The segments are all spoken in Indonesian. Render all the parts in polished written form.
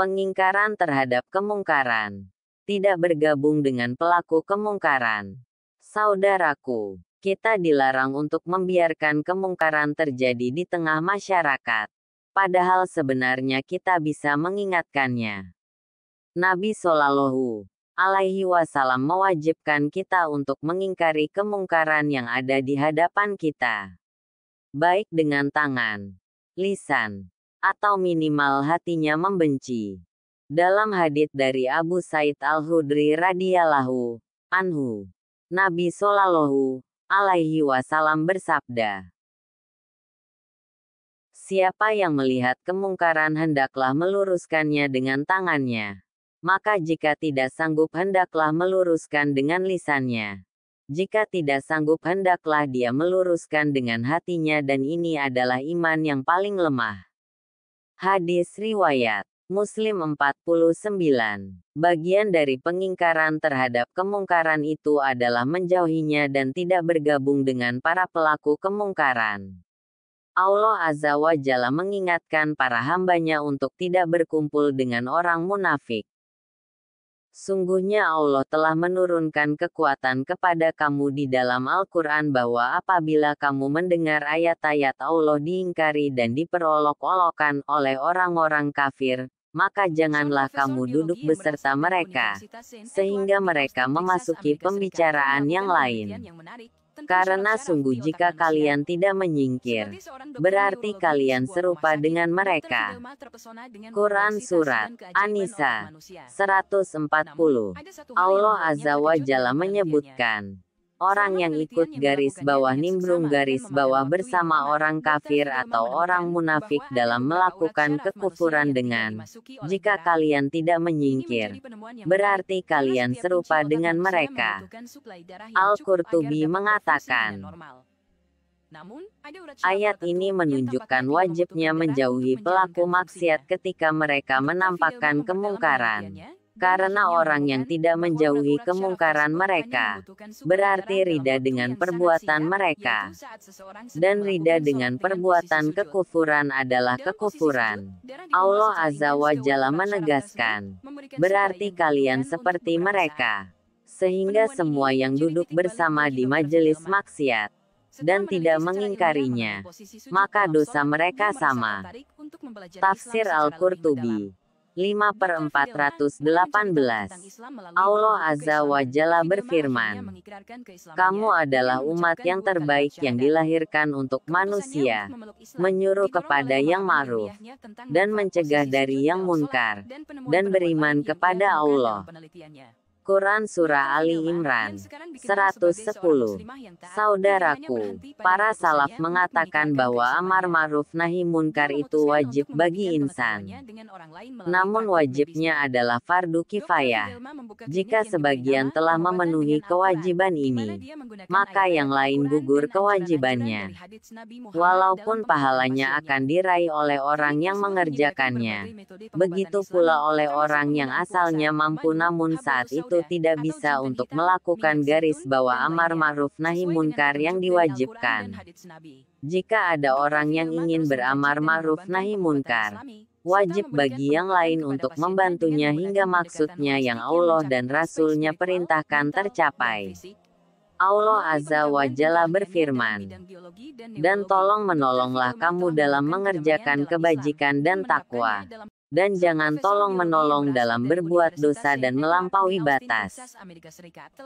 Pengingkaran terhadap kemungkaran. Tidak bergabung dengan pelaku kemungkaran. Saudaraku, kita dilarang untuk membiarkan kemungkaran terjadi di tengah masyarakat. Padahal sebenarnya kita bisa mengingatkannya. Nabi Shallallahu Alaihi Wasallam mewajibkan kita untuk mengingkari kemungkaran yang ada di hadapan kita. Baik dengan tangan, lisan, atau minimal hatinya membenci. Dalam hadits dari Abu Sa'id Al-Khudri radhiyallahu anhu, Nabi Shallallahu Alaihi Wasallam bersabda, "Siapa yang melihat kemungkaran hendaklah meluruskannya dengan tangannya. Maka jika tidak sanggup hendaklah meluruskan dengan lisannya. Jika tidak sanggup hendaklah dia meluruskan dengan hatinya dan ini adalah iman yang paling lemah." Hadis riwayat Muslim 49. Bagian dari pengingkaran terhadap kemungkaran itu adalah menjauhinya dan tidak bergabung dengan para pelaku kemungkaran. Allah Azza wa Jalla mengingatkan para hambanya untuk tidak berkumpul dengan orang munafik. Sungguhnya Allah telah menurunkan kekuatan kepada kamu di dalam Al-Quran bahwa apabila kamu mendengar ayat-ayat Allah diingkari dan diperolok-olokkan oleh orang-orang kafir, maka janganlah kamu duduk beserta mereka, sehingga mereka memasuki pembicaraan yang lain. Karena sungguh jika kalian tidak menyingkir, berarti kalian serupa dengan mereka. Quran Surat An-Nisa 140. Allah Azza wa Jalla menyebutkan, orang yang ikut garis bawah nimbrung garis bawah bersama orang kafir atau orang munafik dalam melakukan kekufuran dengan, jika kalian tidak menyingkir, berarti kalian serupa dengan mereka. Al-Qurtubi mengatakan, ayat ini menunjukkan wajibnya menjauhi pelaku maksiat ketika mereka menampakkan kemungkaran. Karena orang yang tidak menjauhi kemungkaran mereka, berarti ridha dengan perbuatan mereka. Dan ridha dengan perbuatan kekufuran adalah kekufuran. Allah Azza wa Jalla menegaskan, berarti kalian seperti mereka. Sehingga semua yang duduk bersama di majelis maksiat, dan tidak mengingkarinya, maka dosa mereka sama. Tafsir Al-Qurtubi 5/418. Allah Azza wa Jalla berfirman, kamu adalah umat yang terbaik yang dilahirkan untuk manusia, menyuruh kepada yang ma'ruf, dan mencegah dari yang munkar, dan beriman kepada Allah. Quran Surah Ali Imran 110. Saudaraku, para salaf mengatakan bahwa amar ma'ruf nahi munkar itu wajib bagi insan. Namun wajibnya adalah fardu kifayah. Jika sebagian telah memenuhi kewajiban ini, maka yang lain gugur kewajibannya. Walaupun pahalanya akan diraih oleh orang yang mengerjakannya, begitu pula oleh orang yang asalnya mampu namun saat itu tidak bisa untuk melakukan garis bawah amar ma'ruf nahi munkar yang diwajibkan. Jika ada orang yang ingin beramar ma'ruf nahi munkar, wajib bagi yang lain untuk membantunya hingga maksudnya yang Allah dan Rasul-Nya perintahkan tercapai. Allah Azza wa Jalla berfirman, dan tolong menolonglah kamu dalam mengerjakan kebajikan dan takwa. Dan jangan tolong menolong dalam berbuat dosa dan melampaui batas.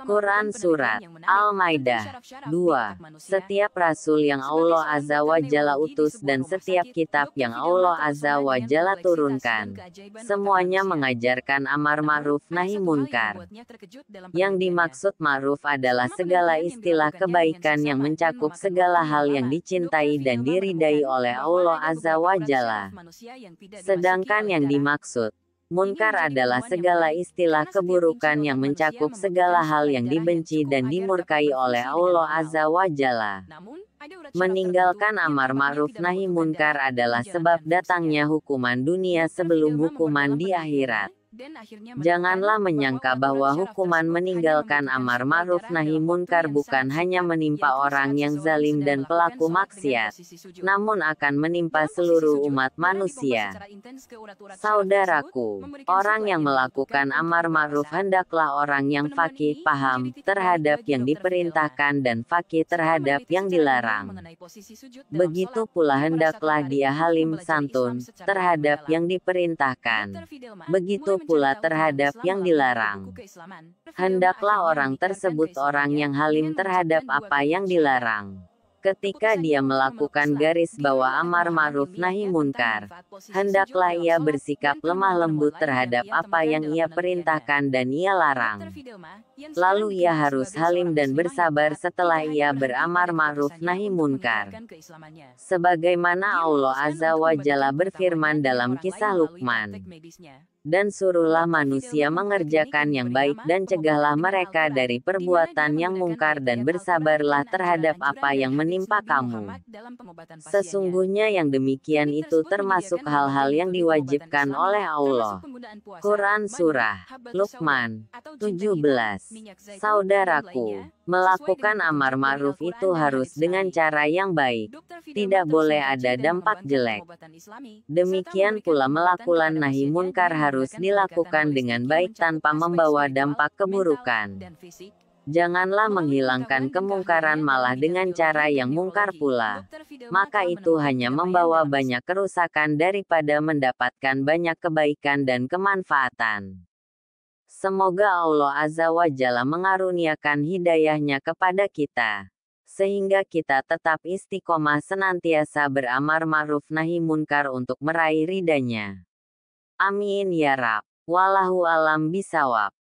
Quran Surat Al-Maidah 2. Setiap rasul yang Allah Azza wa Jalla utus dan setiap kitab yang Allah Azza wa Jalla turunkan, semuanya mengajarkan amar ma'ruf nahi munkar. Yang dimaksud ma'ruf adalah segala istilah kebaikan yang mencakup segala hal yang dicintai dan diridai oleh Allah Azza wa Jalla. Sedangkan yang dimaksud munkar adalah segala istilah keburukan yang mencakup segala hal yang dibenci dan dimurkai oleh Allah Azza wa Jalla. Meninggalkan amar ma'ruf nahi munkar adalah sebab datangnya hukuman dunia sebelum hukuman di akhirat. Janganlah menyangka bahwa hukuman meninggalkan amar ma'ruf nahi munkar bukan hanya menimpa orang yang zalim dan pelaku maksiat, namun akan menimpa seluruh umat manusia. Saudaraku, orang yang melakukan amar ma'ruf hendaklah orang yang faqih paham terhadap yang diperintahkan dan faqih terhadap yang dilarang. Begitu pula hendaklah dia halim santun terhadap yang diperintahkan. Begitu pula terhadap yang dilarang. Hendaklah orang tersebut orang yang halim terhadap apa yang dilarang. Ketika dia melakukan garis bawah amar ma'ruf nahi munkar, hendaklah ia bersikap lemah lembut terhadap apa yang ia perintahkan dan ia larang. Lalu ia harus halim dan bersabar setelah ia beramar ma'ruf nahi munkar. Sebagaimana Allah Azza wa Jalla berfirman dalam kisah Luqman. Dan suruhlah manusia mengerjakan yang baik dan cegahlah mereka dari perbuatan yang mungkar dan bersabarlah terhadap apa yang menimpa kamu. Sesungguhnya yang demikian itu termasuk hal-hal yang diwajibkan oleh Allah. Quran Surah Luqman 17. Saudaraku, melakukan amar ma'ruf itu harus dengan cara yang baik. Tidak boleh ada dampak jelek. Demikian pula melakukan nahi munkar harus dilakukan dengan baik tanpa membawa dampak keburukan. Janganlah menghilangkan kemungkaran malah dengan cara yang mungkar pula. Maka itu hanya membawa banyak kerusakan daripada mendapatkan banyak kebaikan dan kemanfaatan. Semoga Allah Azza wa Jalla mengaruniakan hidayahnya kepada kita, sehingga kita tetap istiqomah senantiasa beramar ma'ruf nahi munkar untuk meraih ridha-Nya. Amin ya Rabb. Wallahu alam bisawab.